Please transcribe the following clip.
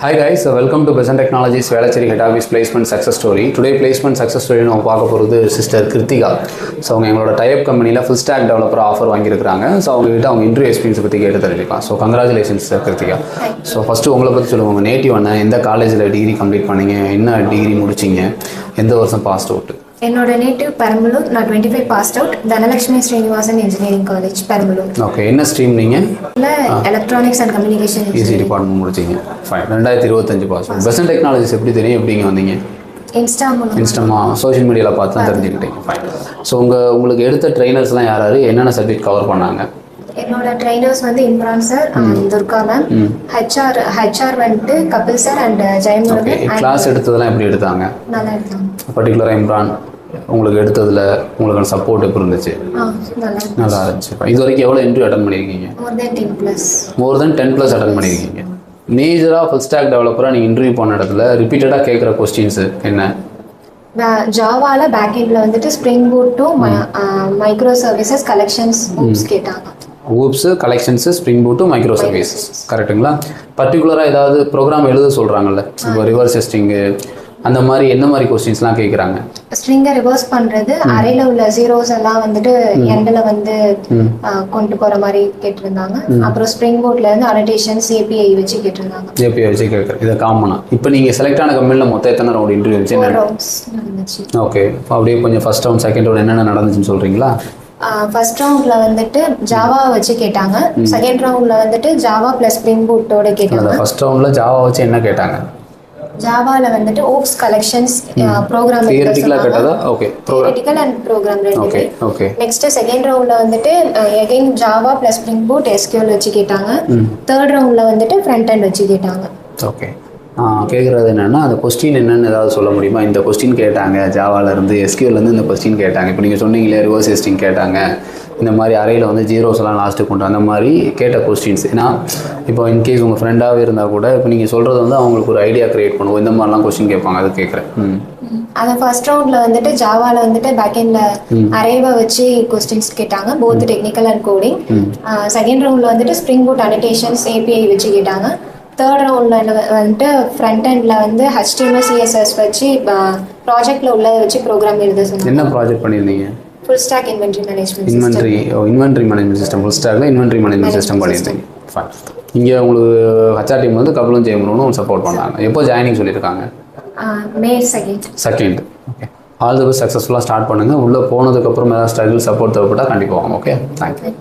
Hi guys, welcome to Besant Technologies Velachery Head Office placement success story. Today placement success story நம்ம பார்க்க போகிறது sister Kiruthika. So அவங்க எங்களோட type கம்பெனியில் full stack developer offer வாங்கியிருக்காங்க. So அவங்ககிட்ட அவங்க இன்டர்வியூ எக்ஸ்பீரியன்ஸ் பற்றி கேட்டு தெரிஞ்சுக்கலாம். So congratulations Krithika. So first உங்களை பற்றி சொல்லுங்கள். உங்கள் நேட்டிவ் என்ன, எந்த காலேஜில் டிகிரி கம்ப்ளீட் பண்ணீங்க, என்ன டிகிரி முடிச்சிங்க, எந்த வருஷம் பாஸ்ட் அவுட்? என்னோட நேட்டிவ் பெரம்பலூர். நான் 25 passed out. Dhanalakshmi Srinivasan engineering college Perambalur. Okay, என்ன ஸ்ட்ரீம் நீங்கள்? Electronics and communication E C department முடிச்சிங்க. ஃபைன். 2025 பாஸ். பெசன்ட் டெக்னாலஜிஸ் எப்படி தெரியும், எப்படிங்க வந்தீங்க? இன்ஸ்டாமா சோஷியல் மீடியாவில் பார்த்து தான் தெரிஞ்சுக்கிட்டீங்க. ஃபைன். ஸோ உங்களுக்கு எடுத்த ட்ரைனர்ஸ்லாம் யாராரு, என்னென்ன சப்ஜெக்ட் கவர் பண்ணாங்க? என்னோட ட்ரைனர்ஸ் வந்து Imran sir, Durga ma'am, HR வந்துட்டு Kapil sir and Jayamurugan. Class எடுத்ததெல்லாம் எப்படி எடுத்தாங்க? நல்லா எடுத்தாங்க. பர்டிகுலராக இம்ரான் உங்களுக்கு எடுத்ததில் உங்களுக்கு சப்போர்ட் எப்படி இருந்துச்சு? நல்லா இருந்துச்சு. இது வரைக்கும் எவ்வளோ இன்டர்வியூ அட்டன் பண்ணியிருக்கீங்க? மோர் தென் 10+ அட்டன் பண்ணியிருக்கீங்க. மேஜராக ஃபுல் ஸ்டாக் டெவலப்பராக நீங்கள் இன்டர்வியூ போன இடத்துல ரிப்பீட்டடாக கேட்குற கொஸ்டின்ஸு என்ன? ஜாவால பேக்கெண்ட்ல வந்துட்டு spring boot to micro services collections OOPS கேட்டாங்க. OOPS, collections, spring boot to micro service, கரெக்டுங்களா? பர்டிகுலராக ஏதாவது ப்ரோக்ராம் எழுத சொல்கிறாங்கல்ல, இப்போ ரிவர்ஸ் டெஸ்டிங்கு அந்த மாதிரி என்ன மாதிரி கொஸ்டின்ஸ்லாம் கேட்குறாங்க? ஸ்ட்ரிங்கை ரிவர்ஸ் பண்ணுறது, அரையில் உள்ள ஜீரோஸ் எல்லாம் வந்துட்டு எண்டில் வந்து கொண்டு போகிற மாதிரி கேட்டிருந்தாங்க. அப்புறம் ஸ்ப்ரிங் போர்ட்ல இருந்து அனடேஷன்ஸ் ஏபிஐ வச்சு கேட்டிருந்தாங்க. ஏபிஐ வச்சு கேட்குறது இதை காமனாக. இப்போ நீங்கள் செலக்ட் ஆன கம்பெனியில் மொத்தம் எத்தனை ரவுண்ட் இன்டர்வியூ இருந்துச்சு? ஓகே, அப்படியே கொஞ்சம் ஃபர்ஸ்ட் ரவுண்ட் செகண்ட் ரவுண்ட் என்னென்ன நடந்துச்சுன்னு சொல்கிறீங்களா? ஃபர்ஸ்ட் ரவுண்ட்ல வந்துட்டு ஜாவா வச்சு கேட்டாங்க. செகண்ட் ரவுண்ட்ல வந்துட்டு ஜாவா ப்ளஸ் ஸ்ப்ரிங் பூட்டோட கேட்டாங்க. ஃபர்ஸ்ட் ரவுண்டில் ஜாவா வச்சு என்ன கேட்டாங்க? ஜாவால வந்துட்டு ஓப்ஸ் கலெக்ஷன்ஸ் ப்ரோக்ராம் தியரிட்டிக்கலா கேட்டதா? ஓகே, தியரிட்டிக்கல் அண்ட் ப்ரோக்ராம் ரெண்டுமே. Okay okay. நெக்ஸ்ட் செகண்ட் ரவுண்ட்ல வந்துட்டு again Java plus spring boot SQL வச்சு கேட்டாங்க. தேர்ட் ரவுண்ட்ல வந்துட்டு ஃப்ரண்ட் எண்ட் வச்சு கேட்டாங்க. ஓகே. கேட்குறது என்னென்னா, அந்த கொஸ்டின் என்னென்னு ஏதாவது சொல்ல முடியுமா? இந்த கொஸ்டின் கேட்டாங்க ஜாவாலேருந்து, எஸ்கியூஎல்லேருந்து இந்த கொஸ்டின் கேட்டாங்க. இப்போ நீங்கள் சொன்னீங்களே ரிவர்ஸ் டெஸ்டிங் கேட்டாங்க, இந்த மாதிரி அறையில் வந்து ஜீரோஸ் எல்லாம் லாஸ்ட்டு கொண்டு அந்த மாதிரி கேட்ட கொஸ்டின்ஸ். ஏன்னா இப்போ இன்கேஸ் உங்கள் ஃப்ரெண்டாகவே இருந்தால் கூட இப்போ நீங்கள் சொல்கிறது வந்து அவங்களுக்கு ஒரு ஐடியா கிரியேட் பண்ணுவோம், இந்த மாதிரிலாம் கொஸ்டின் கேட்பாங்க, அது கேட்குறேன். அது ஃபர்ஸ்ட் ரவுண்ட்ல வந்துட்டு ஜாவால வந்துட்டு பேக்கெண்ட்ல அரேவை வச்சு கொஸ்டின்ஸ் கேட்டாங்க, both technical and coding. Second ரவுண்ட்ல வந்துட்டு ஸ்ப்ரிங் பூட் அனடேஷன்ஸ் ஏபிஐ வச்சு கேட்டாங்க. தேர்ட் ரவுண்ட்ல வந்துட்டு ஃப்ரண்ட் எண்ட்ல வந்து HTML CSS வச்சு ப்ராஜெக்ட்ல உள்ள வச்சு ப்ரோக்ராம் எழுத சொன்னாங்க. என்ன ப்ராஜெக்ட் பண்ணியிருந்தீங்க? Full stack inventory management inventory management system. Full ஸ்டாக்ல இன்வென்டரி மேனேஜ்மெண்ட் சிஸ்டம் பண்ணியிருந்தீங்க. ஃபைன். இங்கே உங்களுக்கு ஹச்ஆர் டீம் வந்து கபிலும் ஜெயமுருகனும் சப்போர்ட் பண்ணாங்க. எப்போ ஜாயினிங் சொல்லியிருக்காங்க? May 2nd. Okay. All the best, சக்ஸஸ்ஃபுல்லாக ஸ்டார்ட் பண்ணுங்கள். உள்ளே போனதுக்கப்புறம் ஏதாவது ஸ்ட்ரகிள் சப்போர்ட் தேவைப்பட்டால் கண்டிப்பாக வாங்க. Okay, thank you.